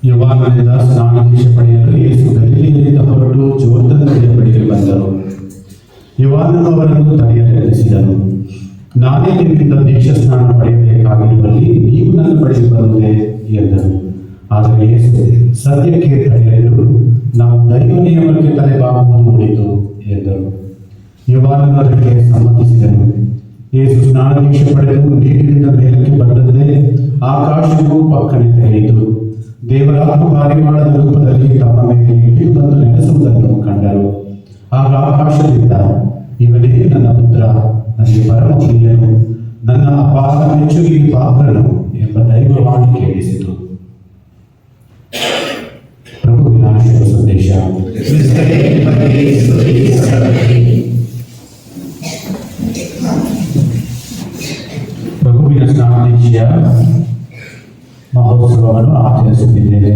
ಯೋಹಾನನಿಂದ ಸ್ನಾನದೀಕ್ಷೆ ಪಡೆಯಲು ಯೇಸು ಗಲಿಲೆಯಿಂದ ಹೊರಟು ಜೋರ್ದನ್ ನದಿಯ ಬಳಿಗೆ ಬಂದರು. ಯೋಹಾನನು ಅವರನ್ನು ತಡೆಯಲು ಯತ್ನಿಸಿದನು. ನಾನೇ ನಿಮ್ಮಿಂದ ದೀಕ್ಷಾ ಸ್ನಾನ ಪಡೆಯಬೇಕಾಗಿರುವಲ್ಲಿ ನೀವು ನನ್ನ ಬಳಿಗೆ ಬರುವುದೇ ಎಂದನು. ಆದರೆ ಯೇಸು, ಸದ್ಯಕ್ಕೆ ತಡೆಯಲು ನಾವು ದೈವ ನಿಯಮಕ್ಕೆ ತಲೆಬಾಗುವುದು ನೋಡಿತು ಎಂದರು. ಯೋಹಾನನು ಅದಕ್ಕೆ ಸಮ್ಮತಿಸಿದನು. ಯೇಸು ಸ್ನಾನದೀಕ್ಷೆ ಪಡೆದು ನೀರಿನಿಂದ ಮೇಲಕ್ಕೆ ಬಂದದ್ದೇ ಆಕಾಶವು ಪಕ್ಕನೆ ತೆರೆಯಿತು. ದೇವರಾತ್ಮ ಪಾರಿವಾಳದ ರೂಪದಲ್ಲಿ ತಮ್ಮ ಮೇಲೆ ಇಳಿದು ಬಂದು ನೆಲೆಸುವುದನ್ನು ಕಂಡರು. ಆಗ ಆಕಾಶದಿಂದ, ಇವನೇ ನನ್ನ ಪುತ್ರ, ನನಗೆ ಪರಮ ಪ್ರಿಯನು, ನನ್ನ ಅಪಾರ ಮೆಚ್ಚುಗೆಗೆ ಪಾತ್ರನು ಎಂಬ ದೈವವಾಣಿ ಕೇಳಿಸಿತು. ಪ್ರಭುವಿನ ಶುಭ ಸಂದೇಶ. ಪ್ರಭುವಿನ ಸ್ನಾನದೀಕ್ಷೆಯ ಮಹೋತ್ಸವವನ್ನು ಆಚರಿಸುತ್ತಿದ್ದೇವೆ.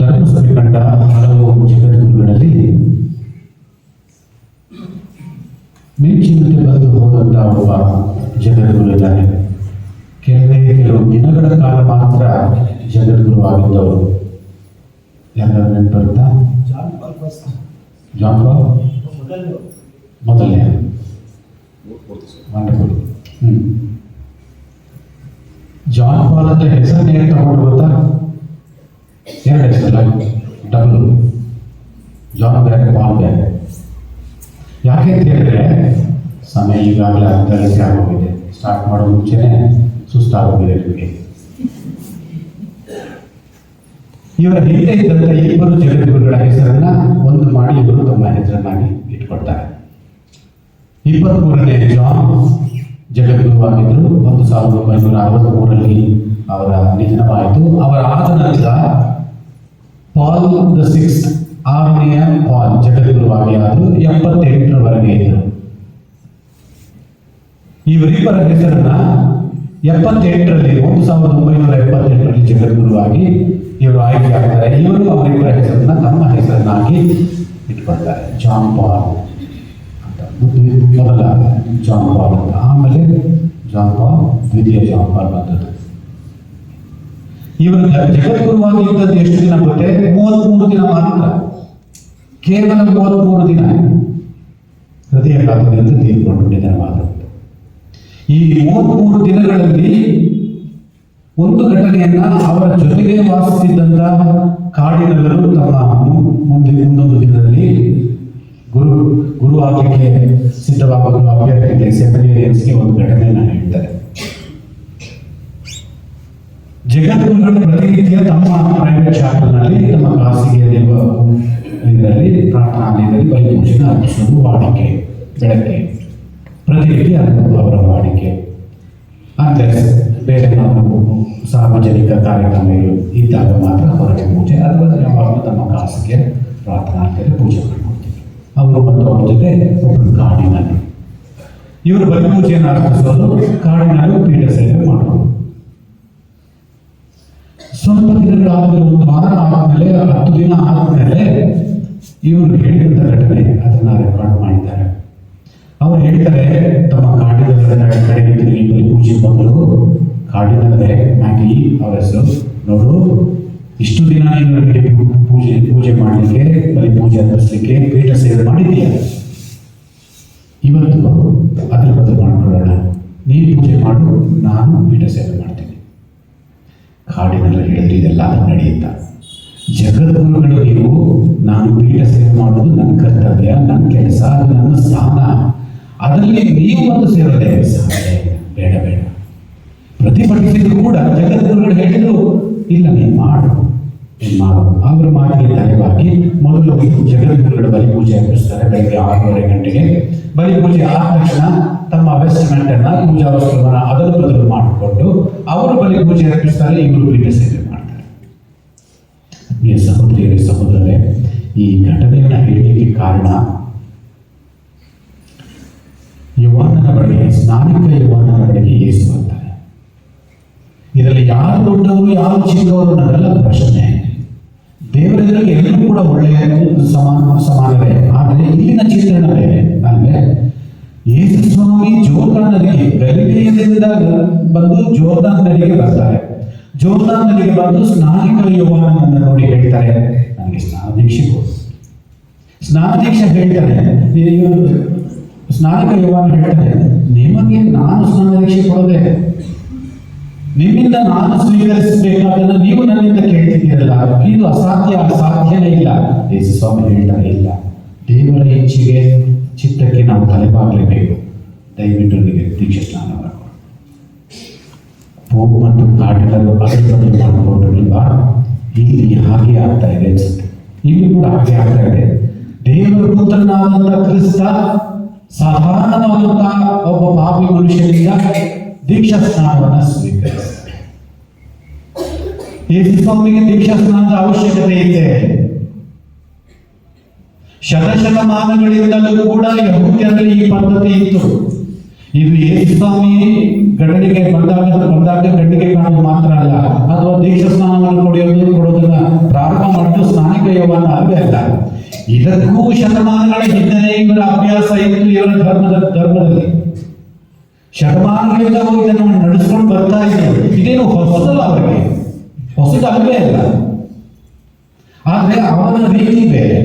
ಧರ್ಮಸಭೆ ಕಂಡ ಹಲವು ಜಗದ್ಗುರುಗಳಲ್ಲಿ ಮಿಂಚಿನಂತೆ ಬಂದು ಹೋದಂತಹ ಒಬ್ಬ ಜಗದ್ಗುರು ಇದ್ದಾರೆ. ಕೆಲವು ದಿನಗಳ ಕಾಲ ಮಾತ್ರ ಜಗದ್ಗುರು ಆಗಿದ್ದವರು. ಯಾರು ನೆನಪುತ್ತಾ? ಜಾನ್ ಪಾಲ್ ಮೊದಲನೇ. ವಂಡರ್ಫುಲ್. ಜಾನ್ ಪಾಲ್ ಅಂತ ಹೆಸರನ್ನೇ ತಗೊಂಡು ಗೊತ್ತಾ? ಎರಡು ಹೆಸರಲ್ಲ, double. John bag, Paul bag. ಯಾಕೆ ಅಂತ ಹೇಳಿದ್ರೆ, ಸಮಯ ಈಗಾಗಲೇ ಅರ್ಧಕ್ಕೆ ಆಗೋಗಿದೆ. ಸ್ಟಾರ್ಟ್ ಮಾಡೋ ಮುಂಚೆನೆ ಸುಸ್ತಾಗೋಗಿದೆ ನಿಮಗೆ. ಇವರ ಹಿಂದೆ ಇದ್ದಂಥ ಇಬ್ಬರು ಜಗದ್ಗುರುಗಳ ಹೆಸರನ್ನ ಒಂದು ಮಾಡಿ ಇವರು ತಮ್ಮ ಹೆಸರನ್ನಾಗಿ ಇಟ್ಕೊಳ್ತಾರೆ. 23ನೇ ಜಾನ್ ಜಗದ್ಗುರುವಾಗಿದ್ದರು. 1963ರಲ್ಲಿ ಅವರ ನಿಧನವಾಯಿತು. ಅವರ ಆದ ನಂತರ ಪಾಲ್ ದ 6th, 6ನೇ ಪಾಲ್ ಜಗದ್ಗುರುವಾಗಿ ಆದರು. 78ರವರೆಗೆ ಇದ್ದರು. ಇವರಿಬ್ಬರ ಹೆಸರನ್ನ 1978ರಲ್ಲಿ ಜಗದ್ಗುರುವಾಗಿ ಇವರು ಆಯ್ಕೆ ಆಗ್ತಾರೆ. ಇವರು ಅವರಿಬ್ಬರ ಹೆಸರನ್ನ ತಮ್ಮ ಹೆಸರನ್ನಾಗಿ ಇಟ್ಕೊಳ್ತಾರೆ. ಜಾನ್ ಪಾಲ್ ಅಂತ ಮೊದಲ ಜಾನ್ ಪಾಲ್ ಅಂತ. ಆಮೇಲೆ ಜಾನ್ ಪಾಲ್ ದ್ವಿತೀಯ ಜಾನ್ ಪಾಲ್ ಬಂದದ್ದು. ಇವರು ಜಗದ್ಗುರುವಾಗಿ ಇದ್ದದ್ದು ಎಷ್ಟು ದಿನ ಗೊತ್ತೇ? 33 ದಿನ ಮಾತ್ರ. ಕೇವಲ 33 ದಿನ. ಹೃದಯಾಘಾತದಿಂದ ತೀರ್ಕೊಂಡು ನಿಧನವಾದ. ಈ 33 ದಿನಗಳಲ್ಲಿ ಒಂದು ಘಟನೆಯನ್ನ ಅವರ ಜೊತೆಗೆ ವಾಸಿಸಿದ್ದಂತಹ ಕಾಡಿನಲ್ಲರೂ ತಮ್ಮ ಮುಂದೊಂದು ದಿನದಲ್ಲಿ ಗುರು ಆಗಲಿಕ್ಕೆ ಸಿದ್ಧವಾಗುವ ಅಭ್ಯರ್ಥಿಗಳಿಗೆ, ಸೆಮಿನೇರಿಯನ್ಸ್ಗೆ ಒಂದು ಘಟನೆಯನ್ನು ಹೇಳ್ತಾರೆ. ಜಗದ್ಗುರುಗಳು ಪ್ರತಿನಿತ್ಯ ತಮ್ಮ ಪ್ರೈವೇಟ್ ಶಾಪ್ನಲ್ಲಿ, ತಮ್ಮ ಖಾಸಗಿಯಲ್ಲಿರುವ ಇದರಲ್ಲಿ ಪ್ರಾರ್ಥನಾಲಯದಲ್ಲಿ ಬಲಿಪೂಜೆನ ಅರ್ಪಿಸೋದು ವಾಡಿಕೆ. ಬೆಳಗ್ಗೆ ಪ್ರತಿನಿತ್ಯ ಅದು ಅವರ ವಾಡಿಕೆ. ಅಂದರೆ ಬೇರೆ ನಾವು ಸಾರ್ವಜನಿಕ ಕಾರ್ಯಕ್ರಮಗಳು ಇದ್ದಾಗ ಮಾತ್ರ ಹೊರಗೆ ಪೂಜೆ, ಅಥವಾ ಯಾವಾಗಲೂ ತಮ್ಮ ಖಾಸಗಿಯ ಪ್ರಾರ್ಥನಾಲಯದಲ್ಲಿ ಪೂಜೆ ಮಾಡ್ಕೊಳ್ತೀವಿ. ಅವರು ಮತ್ತು ಅವ್ರ ಜೊತೆ ಒಬ್ಬರು ಕಾಡಿನಲ್ಲಿ ಇವರು ಬಲಿಪೂಜೆಯನ್ನು ಅರ್ಪಿಸೋದು, ಕಾಡಿನಲ್ಲಿ ಪೀಠ ಸೇವೆ ಮಾಡೋದು. ಸ್ವಲ್ಪ ದಿನಗಳಾದ್ಮೇಲೆ, ಒಂದು ವಾರ ಆದಮೇಲೆ, 10 ದಿನ ಆದಮೇಲೆ ಇವರು ಹೇಳಿದಂಥ ಘಟನೆ ಅದನ್ನು ರೆಕಾರ್ಡ್ ಮಾಡಿದ್ದಾರೆ. ಅವರು ಹೇಳ್ತಾರೆ, ತಮ್ಮ ಕಾಡಿನ ಕಡೆಗೆ ತಿರುಗಿ ಬಲಿಪೂಜೆ ಮೊದಲು ಕಾಡಿನಲ್ಲೇ ಮ್ಯಾಗಿ ಅವರ ಹೆಸರು, ನೋಡು, ಇಷ್ಟು ದಿನ ನನಗೆ ಪೂಜೆ ಮಾಡಲಿಕ್ಕೆ, ಬಲಿಪೂಜೆ ಅರ್ಪಿಸಲಿಕ್ಕೆ ಪೀಠ ಸೇವೆ ಮಾಡಿದ್ದೀಯ. ಇವತ್ತು ಅದ್ರ ಬದಲು ಮಾಡ್ಕೊಳ್ಳೋಣ, ನೀನು ಪೂಜೆ ಮಾಡು, ನಾನು ಪೀಠ ಸೇವೆ ಮಾಡ್ತೀನಿ. ಕಾಡಿನಲ್ಲಿ ಹೇಳಿದ್ರೆ ಇದೆಲ್ಲ ನಡೆಯುತ್ತ. ಜಗದ್ಗುರುಗಳು ನೀವು, ನಾನು ಪೀಠ ಸೇವೆ ಮಾಡೋದು ನನ್ನ ಕರ್ತವ್ಯ, ನನ್ನ ಕೆಲಸ, ನನ್ನ ಸ್ಥಾನ, ಅದರಲ್ಲಿ ನೀವು ಒಂದು ಸೇರೋದೇ ಸಾಧ್ಯ. ಬೇಡ ಬೇಡ ಪ್ರತಿಭಟಿಸಿದ್ರು ಕೂಡ ಜಗದ್ಗುರುಗಳು ಹೇಳಿದ್ರು, ಇಲ್ಲ ನೀನು ಮಾಡು. ಅವರ ಮಾತಿಗೆ ತಲೆಬಾಗಿ ಮೊದಲು ಜಗದ್ಗುರುಗಳ ಬಲಿಪೂಜೆ ಅರ್ಪಿಸ್ತಾರೆ. ಬೆಳಗ್ಗೆ 6:30 ಗಂಟೆಗೆ ಬಲಿಪೂಜೆ ಆದ ತಕ್ಷಣ ತಮ್ಮ ವೆಸ್ಟ್ಮೆಂಟ್ ಅನ್ನ, ಪೂಜಾ ವಸ್ತ್ರವನ್ನ ಅದರ ಬದಲು ಮಾಡಿಕೊಂಡು ಅವರು ಬಲಿಪೂಜೆ ಅರ್ಪಿಸ್ತಾರೆ. ಇವರು ಪೀಠ ಸೇವೆ ಮಾಡ್ತಾರೆ. ಈ ಸಹೋದರಿಯರೇ, ಸಹೋದರರೇ, ಈ ಘಟನೆಯನ್ನು ಹೇಳಲಿಕ್ಕೆ ಕಾರಣ ಯೋಹಾನನ ಬಳಿಗೆ, ಸ್ನಾನಿಕ ಯೋಹಾನನ ಬಳಿಗೆ ಯೇಸು ಬರ್ತಾರೆ. ಇದರಲ್ಲಿ ಯಾರು ದೊಡ್ಡವರು ಯಾರು ಚಿಕ್ಕವರು ಅನ್ನೋದೆಲ್ಲ ಪ್ರಶ್ನೆ. ದೇವರೆದುರಿಗೆ ಎಲ್ಲರೂ ಕೂಡ ಒಳ್ಳೆಯ ಸಮಾನವೇ. ಆದರೆ ಇಲ್ಲಿನ ಚಿತ್ರಣ ಬೇರೆ ಅಲ್ವೇ? ಯೇಸು ಸ್ವಾಮಿ ಜೋರ್ದಾನ್ ನದಿಗೆ, ಗಲಿಲೆಯದಿಂದ ಬಂದು ಜೋರ್ದಾನ್ ನದಿಗೆ ಬರ್ತಾರೆ. ಜೋರ್ದಾನ್ ನದಿಗೆ ಬಂದು ಸ್ನಾನಿಕ ಯೋಹಾನನನ್ನು ನೋಡಿ ಹೇಳ್ತಾರೆ, ನನಗೆ ಸ್ನಾನ ದೀಕ್ಷೆ ಕೊಡು. ಸ್ನಾನ ದೀಕ್ಷೆ ಹೇಳ್ತಾರೆ. ಸ್ನಾನಿಕ ಯೋಹಾನ ಹೇಳ್ತಾರೆ, ನಿಮಗೆ ನಾನು ಸ್ನಾನ ದೀಕ್ಷೆ ಕೊಡೋದೆ, ನಿಮ್ಮಿಂದ ನಾನು ಸ್ವೀಕರಿಸಬೇಕಾದನ್ನು ನೀವು ನನ್ನಿಂದ ಕೇಳ್ತಿದ್ದೀರಲ್ಲ, ಇದು ಸಾಧ್ಯನೇ ಇಲ್ಲ. ಯೇಸು ಸ್ವಾಮಿ ಹೇಳ್ತಾರೆ, ಇಲ್ಲ, ದೇವರ ಇಚ್ಛೆಗೆ ಚಿತ್ತಕ್ಕೆ ನಾವು ತಲೆಬಾಗಲೇಬೇಕು. ದಯವಿಟ್ಟು ನನಗೆ ದೀಕ್ಷೆ ಸ್ನಾನ ಮಾಡಿಕೊಂಡು ಪೋಪ್ ಮತ್ತು ಕಾಡಿನರು ಅದರ ಬಗ್ಗೆ ಮಾಡಿಕೊಂಡ್ರಿಲ್ವಾ? ಇಲ್ಲಿ ಹಾಗೆ ಆಗ್ತಾ ಇದೆ ಅನ್ಸುತ್ತೆ. ಇಲ್ಲಿ ಕೂಡ ಹಾಗೆ ಆಗ್ತಾ ಇದೆ. ದೇವರ ಪುತ್ರನಾದಂಥ ಕ್ರಿಸ್ತ ಸಾಧಾರಣವಾದಂತಹ ಒಬ್ಬ ಪಾಪಿ ಮನುಷ್ಯನಿಂದ ದೀಕ್ಷಾ ಸ್ನಾನವನ್ನು ಸ್ವೀಕರಿಸ್ತಾರೆ. ಯೇಸು ಸ್ವಾಮಿಗೆ ದೀಕ್ಷಾ ಸ್ನಾನದ ಅವಶ್ಯಕತೆ ಇದೆ. ಶತಶತಮಾನಗಳಿಂದಲೂ ಕೂಡ ಯಹೂದ್ಯರಲ್ಲಿ ಈ ಪದ್ಧತಿ ಇತ್ತು. ಇದು ಯೇಸು ಸ್ವಾಮಿ ಗಂಡಿಗೆ ಬಂದಾಗ ಗಂಡಿಗೆ ಕಾಣೋದು ಮಾತ್ರ ಅಲ್ಲ, ಅಥವಾ ದೀಕ್ಷಾ ಸ್ನಾನವನ್ನು ಕೊಡೋದನ್ನ ಪ್ರಾರಂಭ ಮಾಡಿದ್ದು ಸ್ನಾನಿಕ ಯೋಹಾನ ಅಲ್ವೇ ಅಲ್ಲ. ಇದಕ್ಕೂ ಶತಮಾನಗಳ ಹಿಂದೆ ಇವರ ಅಭ್ಯಾಸ ಇತ್ತು. ಇವರ ಧರ್ಮದಲ್ಲಿ ಶತಮಾನಗಳಿಂದ ಇದನ್ನು ನಡೆಸ್ಕೊಂಡು ಬರ್ತಾ ಇದ್ರು. ಇದೇನು ಹೊಸದಲ್ಲ, ಅವರಿಗೆ ಹೊಸದಲ್ಲವೇ ಅಲ್ಲ. ಆದ್ರೆ ಅವರ ರೀತಿ ಬೇರೆ.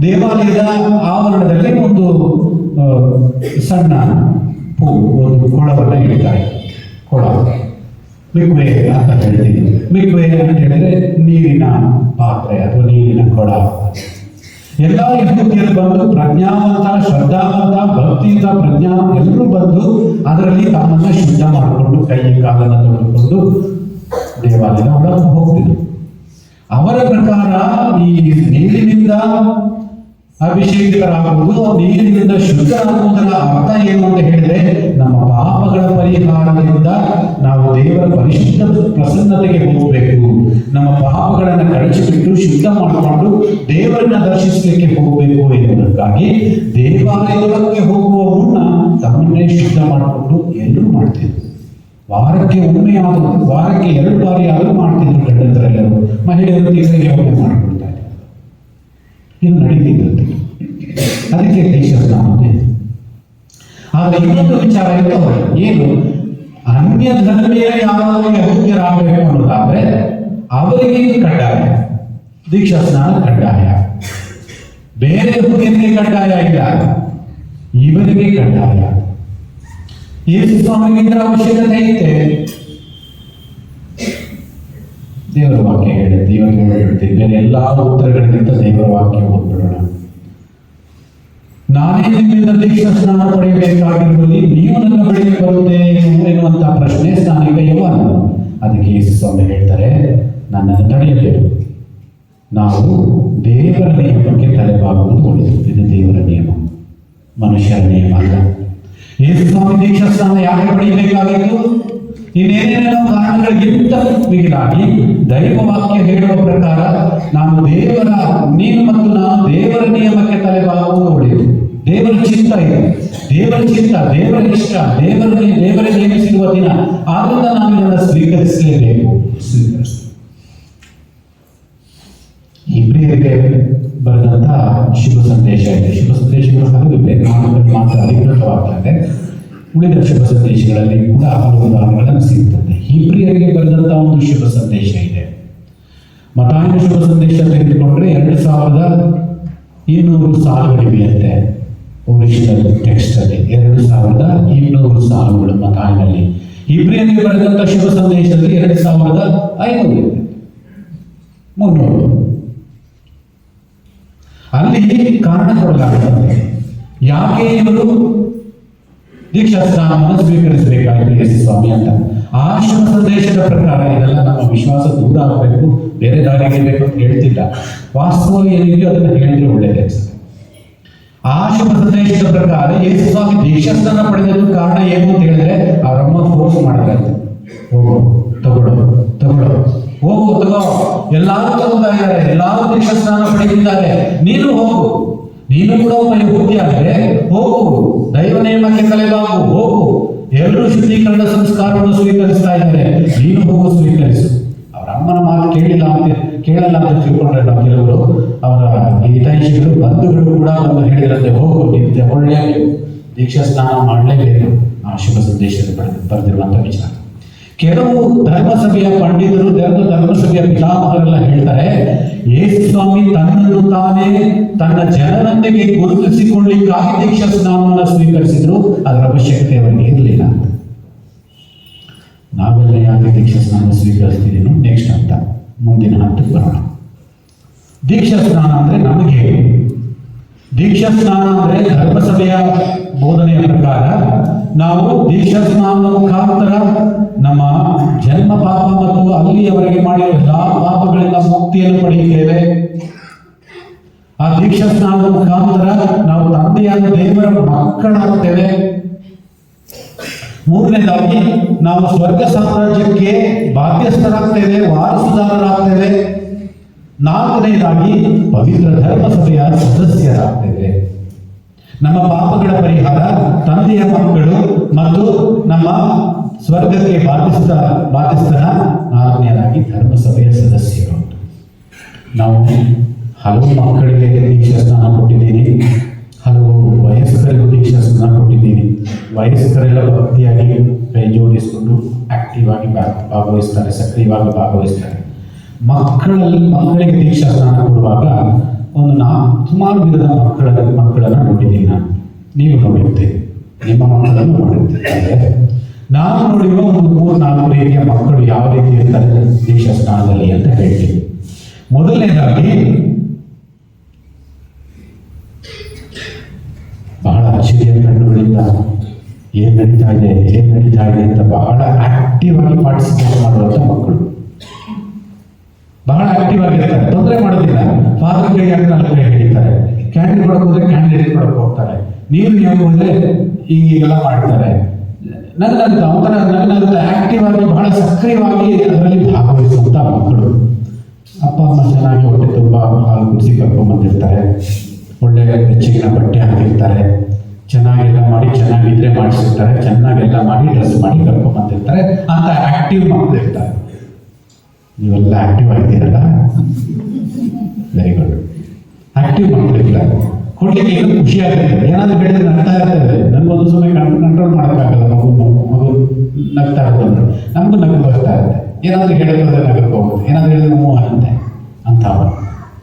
ದೇವಾಲಯದ ಆವರಣದಲ್ಲಿ ಒಂದು ಸಣ್ಣ ಒಂದು ಕೊಳವನ್ನು ಇಡ್ತಾರೆ. ಕೊಳ, ಮಿಕ್ವೆ ಅಂತ ಹೇಳ್ತೀವಿ. ಮಿಕ್ವೆ ಅಂತ ಹೇಳಿದ್ರೆ ನೀರಿನ ಪಾತ್ರೆ ಅಥವಾ ನೀರಿನ ಕೊಳ. ಎಲ್ಲ ಯಹೂದ್ಯರು ಬಂದು ಪ್ರಜ್ಞಾವಂತ, ಶ್ರದ್ಧಾವಂತ, ಭಕ್ತಿಯಿಂದ ಎಲ್ಲರೂ ಬಂದು ಅದರಲ್ಲಿ ತಮ್ಮನ್ನ ಶುದ್ಧ ಮಾಡಿಕೊಂಡು ಕೈ ಕಾಲನ್ನು ತೊಳೆದುಕೊಂಡು ದೇವಾಲಯದ ಒಳಗೆ ಹೋಗ್ತಿದ್ರು. ಅವರ ಪ್ರಕಾರ ಈ ನೀರಿನಿಂದ ಅಭಿಷೇಕರಾಗುವುದು, ನೀರಿನಿಂದ ಶುದ್ಧರಾಗುವುದರ ಅರ್ಥ ಏನು ಅಂತ ಹೇಳಿದ್ರೆ, ನಮ್ಮ ಪಾಪಗಳ ಪರಿಹಾರದಿಂದ ನಾವು ದೇವರ ಪರಿಶುದ್ಧ ಪ್ರಸನ್ನತೆಗೆ ಹೋಗಬೇಕು. ನಮ್ಮ ಪಾಪಗಳನ್ನು ಕಳಚಿಬಿಟ್ಟು ಶುದ್ಧ ಮಾಡಿಕೊಂಡು ದೇವರನ್ನ ದರ್ಶಿಸಲಿಕ್ಕೆ ಹೋಗಬೇಕು ಎನ್ನುವುದಕ್ಕಾಗಿ ದೇವಾಲಯಕ್ಕೆ ಹೋಗುವ ಮುನ್ನ ತಮ್ಮನ್ನೇ ಶುದ್ಧ ಮಾಡಿಕೊಂಡು ಎಲ್ಲರೂ ಮಾಡ್ತಿದ್ರು. ವಾರಕ್ಕೆ ಒಮ್ಮೆ ಆದರೂ, ವಾರಕ್ಕೆ 2 ಬಾರಿ ಆದರೂ ಮಾಡ್ತಿದ್ರು ಗಂಡಂದರೆಲ್ಲರೂ. ಮಹಿಳೆಯರು ತಿಂಗಳಿಗೆ ಒಮ್ಮೆ ಮಾಡಿಕೊಡ್ತಾ ಇದ್ರು. ಇದು ನಡೀತಿದ್ದಂತೆ. ಅದಕ್ಕೆ ದೀಕ್ಷಾ ಸ್ನಾನ. ಆದರೆ ಇನ್ನೊಂದು ವಿಚಾರ ಇತ್ತು. ಏನು? ಅನ್ಯ ಧರ್ಮೀಯರ ಯಾರಾದರೂ ಯಹೂದ್ಯರಾಗಬೇಕು ಅನ್ನೋದಾದ್ರೆ ಅವರಿಗೆ ಕಡ್ಡಾಯ, ದೀಕ್ಷಾ ಸ್ನಾನ ಕಡ್ಡಾಯ. ಬೇರೆ ಯಹೂದ್ಯರಿಗೆ ಕಡ್ಡಾಯ ಇಲ್ಲ, ಇವರಿಗೆ ಕಡ್ಡಾಯ. ಯೇಸು ಸ್ವಾಮಿಗೆ ಇದರ ಅವಶ್ಯಕತೆ ಐತೆ. ದೇವರ ವಾಕ್ಯ ಹೇಳುತ್ತೆ. ಇವಾಗ ಹೇಳ್ತೀವಿ, ಬೇರೆ ಎಲ್ಲಾ ಉತ್ತರಗಳಿಗಿಂತ ದೇವರ ವಾಕ್ಯ ಓದ್ಬಿಡೋಣ. ನಾನೇ ನಿಮ್ಮಿಂದ ದೀಕ್ಷಾ ಸ್ನಾನ ಪಡೆಯಬೇಕಾಗಿರುವಲ್ಲಿ ನೀವು ನನ್ನ ಬಳಿಗೆ ಬರುತ್ತೇನೆ ಎನ್ನುವಂತಹ ಪ್ರಶ್ನೆ ಸ್ನಾನಿಕ ಯೋಹಾನ. ಅದಕ್ಕೆ ಯೇಸು ಸ್ವಾಮಿ ಹೇಳ್ತಾರೆ, ನನ್ನನ್ನು ತಡೆಯಬೇಕು. ನಾವು ದೇವರ ನಿಯಮಕ್ಕೆ ತಲೆಬಾಗುವುದು ಒಳ್ಳೆಯದು. ಇದು ದೇವರ ನಿಯಮ, ಮನುಷ್ಯರ ನಿಯಮ ಅಲ್ಲ. ಯೇಸು ಸ್ವಾಮಿ ದೀಕ್ಷಾ ಸ್ನಾನ ಯಾಕೆ ಪಡೆಯಬೇಕಾಗಿತ್ತು? ಇನ್ನೇನೇನೋ ಕಾರಣಗಳಿಗಿಂತ ಮಿಗಿಲಾಗಿ ದೈವ ವಾಕ್ಯ ಹೇಳುವ ಪ್ರಕಾರ ನೀನು ಮತ್ತು ನಾನು ದೇವರ ನಿಯಮಕ್ಕೆ ತಲೆಬಾಗುವುದು ಒಳ್ಳೆಯದು. ದೇವರ ಚಿತ್ತ ಇದೆ, ದೇವರ ಚಿತ್ತ, ದೇವರ ಇಷ್ಟ, ದೇವರೇ ನೇಮಿಸಿರುವ ದಿನ. ಆದ್ರಿಂದ ನಾವು ಇದನ್ನು ಸ್ವೀಕರಿಸಲೇಬೇಕು. ಇಬ್ರಿಯರಿಗೆ ಬರೆದಂತಹ ಶುಭ ಸಂದೇಶ ಇದೆ. ಶುಭ ಸಂದೇಶಗಳು ಹಲವಿವೆ, ಮಾತ್ರ ಅಧಿಕೃತವಾಗ್ತದೆ. ಉಳಿದ ಶುಭ ಸಂದೇಶಗಳಲ್ಲಿ ಕೂಡ ಹಲವು ಉದಾಹರಣೆಗಳನ್ನು ಸಿಗುತ್ತದೆ. ಇಬ್ರಿಯರಿಗೆ ಬರೆದಂತಹ ಒಂದು ಶುಭ ಸಂದೇಶ ಇದೆ. ಮತ್ತಾಯನ ಶುಭ ಸಂದೇಶ ತೆಗೆದುಕೊಂಡ್ರೆ 2200 ಸಾಲುಗಳಿವೆಯಂತೆ. ಒರಿಜಿನಲ್ ಟೆಕ್ಸ್ಟ್ ಅಲ್ಲಿ 2200 ಸಾಲುಗಳು ಮತ್ತಾಯನಲ್ಲಿ. ಇಬ್ರಿಯರಿಗೆ ಬರೆದಂತಹ ಶುಭ ಸಂದೇಶದಲ್ಲಿ 2500 ಇದೆ, 300. ಅಲ್ಲಿ ಕಾರಣ ಕೊಡಲಾಗುತ್ತದೆ ಯಾಕೆ ಇವರು ದೀಕ್ಷಾ ಸ್ನಾನವನ್ನು ಸ್ವೀಕರಿಸಬೇಕಾಯಿತು ಯೇಸು ಸ್ವಾಮಿ ಅಂತ. ಆಶ್ರಮ ಸಂದೇಶದ ಪ್ರಕಾರ ಇದೆಲ್ಲ ನಮ್ಮ ವಿಶ್ವಾಸ ದೂರ ಆಗಬೇಕು, ಬೇರೆ ದಾರಿಗೆ ಬೇಕು ಅಂತ ಹೇಳ್ತಿಲ್ಲ. ವಾಸ್ತವ ಏನಿದೆಯೋ ಅದನ್ನು ಹೇಳಿದ್ರೆ ಒಳ್ಳೆಯದೇ ಅನ್ಸುತ್ತೆ. ಆಶ್ರಮ ಸಂದೇಶದ ಪ್ರಕಾರ ಯೇಸು ಸ್ವಾಮಿ ದೀಕ್ಷಾಸ್ನಾನ ಪಡೆದ ಕಾರಣ ಏನು ಅಂತ ಹೇಳಿದ್ರೆ ಅವರಮ್ಮ ಫೋರ್ಸ್ ಮಾಡಿದ್ರೆ, ಹೋಗು ತಗೊಳ್ಳೋ ಹೋಗು ತಗೋ, ಎಲ್ಲಾರು ತಗೋತಾ ಇದ್ದಾರೆ, ಎಲ್ಲಾರು ದೀಕ್ಷಾಸ್ನಾನ ಪಡೆದಿದ್ದಾರೆ, ನೀನು ಹೋಗು, ನೀನು ಕೂಡ ಒಬ್ಬ ಯಹೂದಿ ಆದ್ರೆ ಹೋಗು, ದೈವ ನೇಮಕ್ಕೆ ತಲೆಬಾಗು, ಹೋಗು, ಎಲ್ಲರೂ ಶುದ್ಧೀಕರಣ ಸಂಸ್ಕಾರವನ್ನು ಸ್ವೀಕರಿಸ್ತಾ ಇದ್ದಾರೆ, ನೀನು ಹೋಗು ಸ್ವೀಕರಿಸು. ಅವರ ಅಮ್ಮನ ಮಾತು ಕೇಳಲ್ಲ ಅಂತ ತಿಳ್ಕೊಂಡ್ರೆ ನಾವು ಕೆಲವರು, ಅವರ ಹಿತೈಷಿಗಳು ಬಂಧುಗಳು ಕೂಡ ಬಂದು ಹೇಳಿದ್ರಂತೆ, ಹೋಗು ನೀವು ಒಳ್ಳೆಯ ದೀಕ್ಷಾ ಸ್ನಾನ ಮಾಡಲೇಬೇಕು. ಆ ಶುಭ ಸಂದೇಶದಲ್ಲಿ ಬರೆದಿರುವಂತ ವಿಚಾರ. ಕೆಲವು ಧರ್ಮಸಭೆಯ ಪಂಡಿತರು, ಧರ್ಮಸಭೆಯ ಪಿತಾಮಹರೆಲ್ಲ ಹೇಳ್ತಾರೆ, ಯೇಸು ಸ್ವಾಮಿ ತನ್ನನ್ನು ತಾನೇ ತನ್ನ ಜನರೊಂದಿಗೆ ಗುರುತಿಸಿಕೊಳ್ಳಿಕ್ಕಾಗಿ ದೀಕ್ಷಾ ಸ್ನಾನವನ್ನು ಸ್ವೀಕರಿಸಿದ್ರು, ಅದರ ಅವಶ್ಯಕತೆ ಅವರಿಗೆ ಇರಲಿಲ್ಲ. ನಾವೆಲ್ಲ ಯಾಕೆ ದೀಕ್ಷಾ ಸ್ನಾನ ಸ್ವೀಕರಿಸ್ತಿದ್ದೀನೋ ನೆಕ್ಸ್ಟ್ ಅಂತ ಮುಂದಿನ ಹಂತಕ್ಕೆ ಬರೋಣ. ದೀಕ್ಷಾ ಸ್ನಾನ ಅಂದ್ರೆ ನಮಗೆ, ದೀಕ್ಷಾ ಸ್ನಾನ ಅಂದ್ರೆ ಧರ್ಮಸಭೆಯ ಬೋಧನೆಯ ಪ್ರಕಾರ ನಾವು ದೀಕ್ಷಾ ಸ್ನಾನದ ಮುಖಾಂತರ ನಮ್ಮ ಜನ್ಮ ಪಾಪ ಮತ್ತು ಅಲ್ಲಿಯವರೆಗೆ ಮಾಡಿದ ಎಲ್ಲಾ ಪಾಪಗಳಿಂದ ಮುಕ್ತಿಯನ್ನು ಪಡೆಯುತ್ತೇವೆ. ಆ ದೀಕ್ಷಾ ಸ್ನಾನದ ಮುಖಾಂತರ ನಾವು ತಂದೆಯಾದ ದೇವರ ಮಕ್ಕಳಾಗ್ತೇವೆ. ಮೂರನೇದಾಗಿ ನಾವು ಸ್ವರ್ಗ ಸಾಮ್ರಾಜ್ಯಕ್ಕೆ ಬಾಧ್ಯಸ್ಥರಾಗ್ತೇವೆ, ವಾರಸುದಾರರಾಗ್ತೇವೆ. ನಾಲ್ಕನೇದಾಗಿ ಪವಿತ್ರ ಧರ್ಮಸಭೆಯ ಸದಸ್ಯರಾಗ್ತೇವೆ. ನಮ್ಮ ಪಾಪಗಳ ಪರಿಹಾರ, ತಂದೆಯ ಮಕ್ಕಳು ಮತ್ತು ನಮ್ಮ ಸ್ವರ್ಗಕ್ಕೆ ಬಾಧ್ಯಸ್ಥರ. ನಾಲ್ಕನೇದಾಗಿ ಧರ್ಮಸಭೆಯ ಸದಸ್ಯರು. ನಾವು ಹಲವು ಮಕ್ಕಳಿಗೆ ದೀಕ್ಷಾ ಸ್ನಾನ ಕೊಟ್ಟಿದ್ದೀನಿ, ಹಲವು ವಯಸ್ಕರಿಗೂ ದೀಕ್ಷಾ ಸ್ನಾನ ಕೊಟ್ಟಿದ್ದೀನಿ. ವಯಸ್ಕರೆಲ್ಲ ಭಕ್ತಿಯಾಗಿ ಕೈ ಜೋಡಿಸಿಕೊಂಡು ಆಕ್ಟಿವ್ ಆಗಿ ಭಾಗವಹಿಸ್ತಾರೆ, ಸಕ್ರಿಯವಾಗಿ ಭಾಗವಹಿಸ್ತಾರೆ. ಮಕ್ಕಳಿಗೆ ದೀಕ್ಷಾ ಸ್ನಾನ ಕೊಡುವಾಗ ಸುಮಾರು ವಿಧದ ಮಕ್ಕಳನ್ನು ನೋಡಿದ್ದೀನಿ ನಾನು. ನೀವು ನೋಡಿರ್ತೀರಿ, ನಿಮ್ಮ ಮಕ್ಕಳನ್ನು ನೋಡಿರ್ತೀರಿ. ನಾನು ನೋಡಿರುವ ಒಂದು 3-4 ರೀತಿಯ ಮಕ್ಕಳು ಯಾವ ರೀತಿ ಇರ್ತಾರೆ ದೀಕ್ಷಾ ಸ್ನಾನದಲ್ಲಿ ಅಂತ ಹೇಳ್ತೀನಿ. ಮೊದಲನೇದಾಗಿ ಬಹಳ ಹಸಿರಿಯ ಕಣ್ಣುಗಳಿಂದ ಏನ್ ನಡೀತಾ ಇದೆ ಅಂತ ಬಹಳ ಆಕ್ಟಿವ್ ಆಗಿ ಪಾರ್ಟಿಸಿಪೇಟ್ ಮಾಡುವಂತ ಮಕ್ಕಳು, ಬಹಳ ಆಕ್ಟಿವ್ ಆಗಿರ್ತಾರೆ, ತೊಂದರೆ ಮಾಡೋದಿಲ್ಲ. ಫಾದರ್ ಕೈ ಹಾಕಿ 4 ಕೈ ಹಿಡಿತಾರೆ, ಕ್ಯಾಂಡಲ್ ಕೊಡಕ್ ಹೋದ್ರೆ ಕ್ಯಾಂಡಲ್ ಹಿಡಿದುಕೊಡಕ್ ಹೋಗ್ತಾರೆ, ನೀರು ಹೋದ್ರೆ ಈಗೆಲ್ಲ ಮಾಡ್ತಾರೆ. ನಗನಂತ ಆಕ್ಟಿವ್ ಆಗಿ ಬಹಳ ಸಕ್ರಿಯವಾಗಿ ಅದರಲ್ಲಿ ಭಾಗವಹಿಸುವಂತ ಮಕ್ಕಳು. ಅಪ್ಪ ಅಮ್ಮ ಚೆನ್ನಾಗಿ ಹೊಟ್ಟೆ ತುಂಬಾ ಹಾಲು ಕುಡಿಸಿ ಕರ್ಕೊಂಡ್ ಬಂದಿರ್ತಾರೆ, ಒಳ್ಳೆ ಬೆಚ್ಚಗಿನ ಬಟ್ಟೆ ಹಾಕಿರ್ತಾರೆ, ಚೆನ್ನಾಗೆಲ್ಲ ಮಾಡಿ, ಚೆನ್ನಾಗಿದ್ರೆ ಮಾಡಿಸಿರ್ತಾರೆ, ಚೆನ್ನಾಗೆಲ್ಲ ಮಾಡಿ ಡ್ರೆಸ್ ಮಾಡಿ ಕರ್ಕೊಂಡ್ ಬಂದಿರ್ತಾರೆ. ಅಂತ ಆಕ್ಟಿವ್ ಮಕ್ಕಳು ಇರ್ತಾರೆ. ನೀವೆಲ್ಲ ಆಕ್ಟಿವ್ ಆಗಿದ್ದೀರಲ್ಲ, ವೆರಿ ಗುಡ್. ಆಕ್ಟಿವ್ ಮಕ್ಕಳು ಇರ್ತಾರೆ, ಕೊಡ್ಲಿಕ್ಕೆ ಏನೋ ಖುಷಿ ಆಗಿರ್ತದೆ. ಏನಾದ್ರು ಹೇಳಿದ್ರೆ ನಗ್ತಾ ಇರ್ತದೆ. ನನ್ಗೊಂದು ಸಮಯ ಕಂಟ್ರೋಲ್ ಮಾಡೋಕ್ಕಾಗಲ್ಲ, ಮಗು ನಗ್ತಾ ಇರೋದು ನಮಗೂ ನಗು ಬರ್ತಾ ಇರುತ್ತೆ. ಏನಾದರೂ ಹೇಳೋದ್ರೆ ನಗಕ್ಕೆ ಹೋಗುತ್ತೆ, ಏನಾದರೂ ಹೇಳಿದ್ರೆ ನೋವು ಆಗುತ್ತೆ ಅಂತ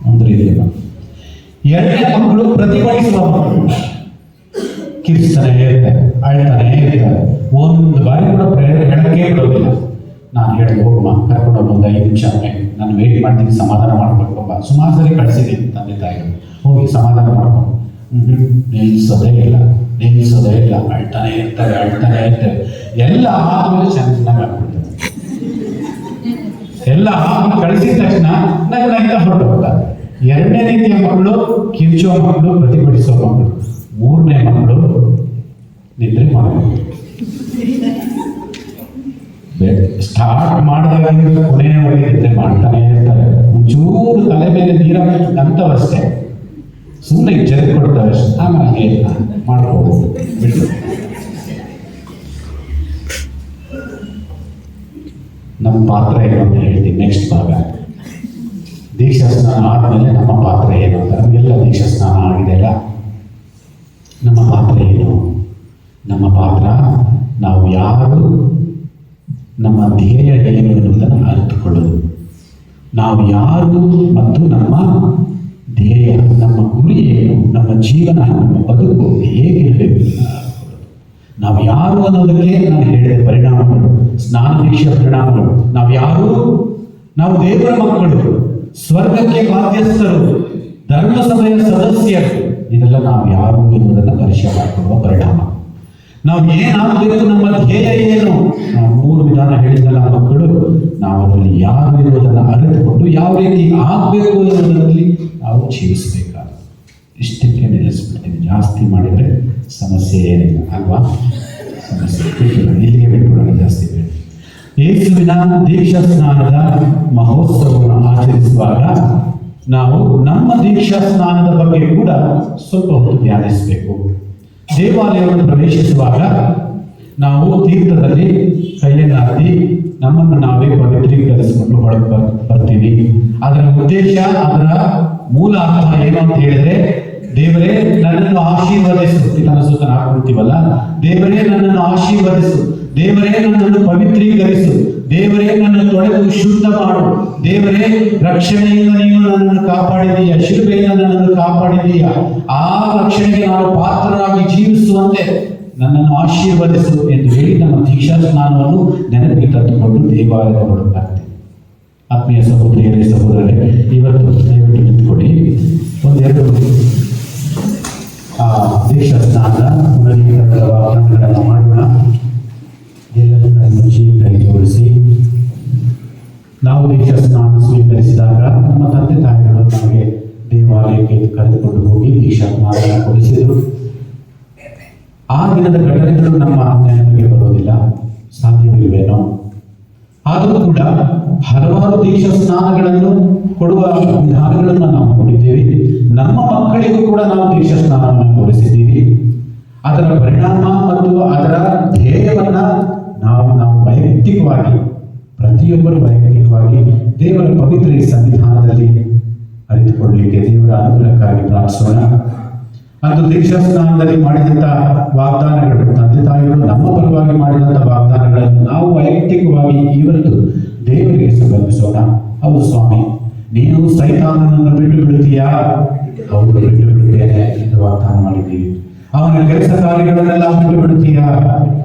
ಒಂದು ರೀತಿಯ. ಎರಡನೇ ಮಕ್ಕಳು ಪ್ರತಿಭಟಿಸುವ ಮಕ್ಕಳು. ಕಿರಿಸ್ತಾನೆ ಇರ್ತಾರೆ, ಅಳ್ತಾನೆ ಇರ್ತಾರೆ, ಒಂದು ಬಾರಿ ಕೂಡ ಪ್ರೇರಣೆ ಹೇಳಕ್ಕೆ ಬಿಡೋದಿಲ್ಲ. ನಾನು ಹೇಳಿ ಹೋಗಮ್ಮ, ಕರ್ಕೊಂಡು ಒಂದು 5 ನಿಮಿಷ ನಾನು ವೇಟ್ ಮಾಡ್ತೀನಿ, ಸಮಾಧಾನ ಮಾಡ್ಕೊಳ್ಕೊಂಬ. ಸುಮಾರು ಸರಿ ಕಳಿಸಿದ್ದೀನಿ ತಂದೆ ತಾಯಿಗಳು, ಹೋಗಿ ಸಮಾಧಾನ ಮಾಡ್ಕೊಂಡು. ನಿಲ್ಲಿಸೋದೇ ಇಲ್ಲ, ಅಳ್ತಾನೆ ಇರ್ತೇವೆ. ಎಲ್ಲ ಆದ್ಮೇಲೆ ಚೆನ್ನಾಗಿ ಆಗ್ಬಿಡ್ತದೆ. ಎಲ್ಲ ಕಳಿಸಿದ ತಕ್ಷಣ ನಗ್ತಾ ಹೊರಟು ಹೋಗ್ತಾರೆ. ಎರಡನೇ ರೀತಿಯ ಮಕ್ಕಳು ಕಿರ್ಚುವ ಮಕ್ಕಳು, ಪ್ರತಿಭಟಿಸುವ ಮಕ್ಕಳು. ಮೂರನೇ ಮಕ್ಕಳು ನಿದ್ರೆ ಮಾಡಬೇಕು. ಸ್ಟಾರ್ಟ್ ಮಾಡಿದಾಗ ಕೊನೆಯವರೆಗೆ ನಿದ್ರೆ ಮಾಡ್ತಾನೆ ಇರ್ತಾರೆ. ಒಂಚೂರು ತಲೆ ಮೇಲೆ ನೀರ ಅಂತವಷ್ಟೇ, ಸುಮ್ಮನೆ ಎಚ್ಚರಿಕೆ ಕೊಡ್ತಾರೆ ಅಷ್ಟೇ. ಆಮೇಲೆ ಮಾಡ್ಕೋಬಹುದು, ಬಿಟ್ಟು. ನಮ್ಮ ಪಾತ್ರ ಏನು ಅಂತ ಹೇಳ್ತೀನಿ ನೆಕ್ಸ್ಟ್ ಭಾಗ. ದೀಕ್ಷಾ ಸ್ನಾನ ಆದಮೇಲೆ ನಮ್ಮ ಪಾತ್ರ ಏನು ಅಂತ. ನಮಗೆಲ್ಲ ದೀಕ್ಷಾ ಸ್ನಾನ ಆಗಿದೆಯಲ್ಲ, ನಮ್ಮ ಪಾತ್ರ ಏನು? ನಮ್ಮ ಪಾತ್ರ ನಾವು ಯಾರು, ನಮ್ಮ ಧ್ಯೇಯ ಏನು ಎನ್ನುವುದನ್ನು ಅರಿತುಕೊಳ್ಳೋದು. ನಾವು ಯಾರು ಮತ್ತು ನಮ್ಮ ಧ್ಯೇಯ, ನಮ್ಮ ಗುರಿ ಏನು, ನಮ್ಮ ಜೀವನ, ನಮ್ಮ ಬದುಕು ಹೇಗಿರಬೇಕು. ನಾವು ಯಾರು ಅನ್ನೋದಕ್ಕೆ ನಾನು ಹೇಳಿದ ಪರಿಣಾಮಗಳು, ಸ್ನಾನ ದೀಕ್ಷೆಯ ಪರಿಣಾಮಗಳು. ನಾವು ಯಾರು? ನಾವು ದೇವರ ಮಕ್ಕಳು, ಸ್ವರ್ಗಕ್ಕೆ ಬಾಧ್ಯಸ್ಥರು, ಧರ್ಮಸಭೆಯ ಸದಸ್ಯರು. ಇದೆಲ್ಲ ನಾವು ಯಾರು ಎನ್ನುವುದನ್ನು ಪರಿಚಯ ಮಾಡಿಕೊಳ್ಳುವ ಪರಿಣಾಮ. ನಾವು ಏನಾಗಬೇಕು, ನಮ್ಮ ಧ್ಯೇಯ ಏನು? ನಾವು 3 ವಿಧಾನ ಹೇಳಿದ್ದಲ್ಲ ಮಕ್ಕಳು, ನಾವು ಅದರಲ್ಲಿ ಯಾರು ಇರುವುದನ್ನು ಅರಿತುಕೊಂಡು ಯಾವ ರೀತಿ ಆಗಬೇಕು ಎನ್ನುವುದರಲ್ಲಿ ನಾವು ಜೀವಿಸಬೇಕಾದ. ಇಷ್ಟಕ್ಕೆ ನಿಲ್ಲಿಸ್ಬಿಡ್ತೀವಿ. ಜಾಸ್ತಿ ಮಾಡಿದರೆ ಸಮಸ್ಯೆ ಏನಿಲ್ಲ ಅಲ್ವಾ? ಸಮಸ್ಯೆ ಇಲ್ಲಿಗೆ ಬಿಟ್ಬಿಡೋಣ, ಜಾಸ್ತಿ ಬೇಡ. ಯೇಸುವಿನ ದೀಕ್ಷಾ ಸ್ನಾನದ ಮಹೋತ್ಸವವನ್ನು ಆಚರಿಸುವಾಗ ನಾವು ನಮ್ಮ ದೀಕ್ಷಾ ಸ್ನಾನದ ಬಗ್ಗೆ ಕೂಡ ಸ್ವಲ್ಪ ಹೊತ್ತು ಧ್ಯಾನಿಸಬೇಕು. ದೇವಾಲಯವನ್ನು ಪ್ರವೇಶಿಸುವಾಗ ನಾವು ತೀರ್ಥದಲ್ಲಿ ಕೈಯನ್ನಾಡಿ ನಮ್ಮನ್ನು ನಾವೇ ಪವಿತ್ರೀಕರಿಸಿಕೊಂಡು ಹೊರಗೆ ಬರ್ತೀವಿ. ಅದರ ಉದ್ದೇಶ, ಅದರ ಮೂಲ ಅರ್ಥ ಏನು ಅಂತ ಹೇಳಿದ್ರೆ, ದೇವರೇ ನನ್ನನ್ನು ಆಶೀರ್ವದಿಸು, ಇದನ್ನು ಸುತ್ತ ಹಾಕೊಳ್ತೀವಲ್ಲ, ದೇವರೇ ನನ್ನನ್ನು ಆಶೀರ್ವದಿಸು, ದೇವರೇ ನನ್ನನ್ನು ಪವಿತ್ರೀಕರಿಸು, ದೇವರೇ ನನ್ನನ್ನು ತೊಳೆದು ಶುದ್ಧ ಮಾಡು, ದೇವರೇ ರಕ್ಷಣೆಯಿಂದ ನೀನು ನನ್ನನ್ನು ಕಾಪಾಡಿದೀಯ, ಶಿಲುಬೆಯಿಂದ ನನ್ನನ್ನು ಕಾಪಾಡಿದೀಯ, ಆ ರಕ್ಷಣೆಗೆ ನಾನು ಪಾತ್ರರಾಗಿ ಜೀವಿಸುವಂತೆ ನನ್ನನ್ನು ಆಶೀರ್ವದಿಸು ಎಂದು ಹೇಳಿ ನಮ್ಮ ದೀಕ್ಷಾ ಸ್ನಾನವನ್ನು ನೆನಪಿಗೆ ತಂದುಕೊಂಡು ದೇವಾಲಯದ ಹೊರಗೆ ಬರ್ತೀವಿ. ಆತ್ಮೀಯ ಸಹೋದರಿಯರೇ, ಸಹೋದರರೇ, ಇವತ್ತು ದಯವಿಟ್ಟು ನಿಂತ್ಕೊಡಿ. ಒಂದೆರಡು ದೀಕ್ಷಾ ಸ್ನಾನದ ಪುನರೀಕರಣದ ವಾಗ್ದಾನಗಳನ್ನು ಮಾಡೋಣ. ಎಲ್ಲರೂ ಮುಚ್ಚಿ ಕೈ ಜೋಡಿಸಿ. ನಾವು ದೀಕ್ಷಾ ಸ್ನಾನ ಸ್ವೀಕರಿಸಿದಾಗ ನಮ್ಮ ತಂದೆ ತಾಯಿಗಳು ನಮಗೆ ದೇವಾಲಯಕ್ಕೆ ಕರೆದುಕೊಂಡು ಹೋಗಿ ದೀಕ್ಷಾ ಸ್ನಾನ ಕೊಡಿಸಿದರು. ಆ ದಿನದ ಘಟನೆಗಳು ನಮ್ಮ ನೆನಪಿಗೆ ಬರೋದಿಲ್ಲ, ಸಾಧ್ಯವಿಲ್ವೇನೋ. ಆದರೂ ಕೂಡ ಹಲವಾರು ದೀಕ್ಷಾ ಸ್ನಾನಗಳನ್ನು ಕೊಡುವ ವಿಧಾನಗಳನ್ನು ನಾವು ನೋಡಿದ್ದೇವೆ. ನಮ್ಮ ಮಕ್ಕಳಿಗೂ ಕೂಡ ನಾವು ದೀಕ್ಷಾ ಸ್ನಾನವನ್ನು ಕೊಡಿಸಿದ್ದೀವಿ. ಅದರ ಪರಿಣಾಮ ಮತ್ತು ಅದರ ಧ್ಯೇಯವನ್ನ ನಾವು ವೈಯಕ್ತಿಕವಾಗಿ, ಪ್ರತಿಯೊಬ್ಬರು ವೈಯಕ್ತಿಕವಾಗಿ ದೇವರ ಪವಿತ್ರ ಈ ಸನ್ನಿಧಾನದಲ್ಲಿ ಅರಿತುಕೊಳ್ಳಲಿಕ್ಕೆ ದೇವರ ಅನುಗ್ರಹಕ್ಕಾಗಿ ಪ್ರಾರ್ಥಿಸೋಣ. ಅಂದು ದೀಕ್ಷಾ ಸ್ನಾನದಲ್ಲಿ ಮಾಡಿದಂಥ ವಾಗ್ದಾನಗಳು, ತಂದೆ ತಾಯಿಗಳು ನಮ್ಮ ಪರವಾಗಿ ಮಾಡಿದಂಥ ವಾಗ್ದಾನಗಳನ್ನು ನಾವು ವೈಯಕ್ತಿಕವಾಗಿ ಇವತ್ತು ದೇವರಿಗೆ ಸಮರ್ಪಿಸೋಣ. ಹೌದು ಸ್ವಾಮಿ, ನೀನು ಸೈತಾನನನ್ನು ಬಿಟ್ಟು ಬಿಡುತ್ತೀಯಾ? ಹೌದು, ಬಿಟ್ಟು ಬಿಡುತ್ತೇನೆ ಎಂದು ವಾಗ್ದಾನ ಮಾಡಿದ್ದೀವಿ. ಅವನ ಕೆಲಸ ಕಾರ್ಯಗಳನ್ನೆಲ್ಲ ಬಿಟ್ಟು ಬಿಡುತ್ತೀಯಾ?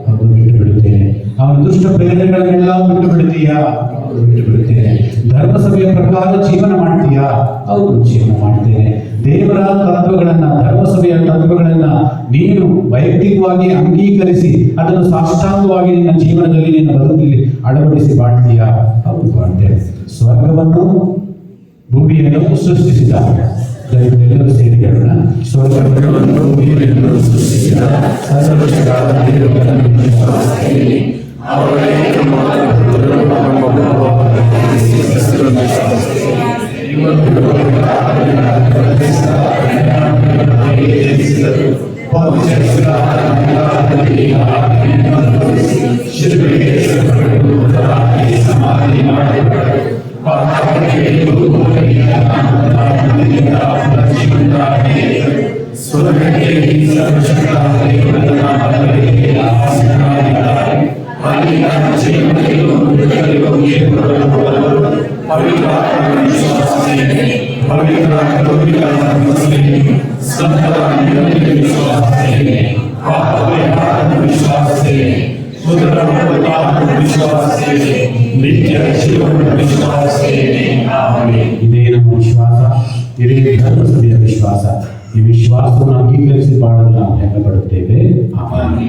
ಹೌದು, ಬಿಟ್ಟು ಬಿಡುತ್ತೇನೆ. ಅವನ ದುಷ್ಟ ಪ್ರೇರಣೆಗಳನ್ನೆಲ್ಲ ಬಿಟ್ಟು ಬಿಡುತ್ತೀಯಾ? ಹೌದು, ಬಿಟ್ಟು ಬಿಡುತ್ತೇನೆ. ಧರ್ಮಸಭೆಯ ಪ್ರಕಾರ ಜೀವನ ಮಾಡ್ತೀಯಾ? ಹೌದು, ಜೀವನ ಮಾಡ್ತೇನೆ. ದೇವರ ತತ್ವಗಳನ್ನ, ಧರ್ಮಸಭೆಯ ತತ್ವಗಳನ್ನ ನೀನು ವೈಯಕ್ತಿಕವಾಗಿ ಅಂಗೀಕರಿಸಿ ಅದನ್ನು ಸಾಷ್ಟಾಂಗವಾಗಿ ನಿನ್ನ ಜೀವನದಲ್ಲಿ, ನಿನ್ನ ಬದುಕಲ್ಲಿ ಅಳವಡಿಸಿ ಬಾಳ್ತೀಯಾ? ಹೌದು, ಬಾಳ್ತೇನೆ. ಸ್ವರ್ಗವನ್ನು ಭೂಮಿಯನ್ನು ಸೃಷ್ಟಿಸಿದ, ಎಲ್ಲರೂ ಸೇರಿ ಹೇಳೋಣ. ಸ್ವರ್ಗವನ್ನು ಭೂಮಿಯನ್ನು ಸೃಷ್ಟಿಸಿದ ಸರ್ವಶಕ್ತನಾದ ದೇವರನ್ನು ವಿಶ್ವಾಸಿಸುತ್ತೇನೆ. ಇದೇ ನಮ್ಮ ವಿಶ್ವಾಸ, ಇದೇ ಧರ್ಮಸಭೆಯ ವಿಶ್ವಾಸ. ಈ ವಿಶ್ವಾಸವನ್ನು ಅಂಗೀಕರಿಸಿ ಬಾಳಲು ನಾವು ಹೆಮ್ಮೆ ಪಡುತ್ತೇವೆ. ಆಮೆನ್.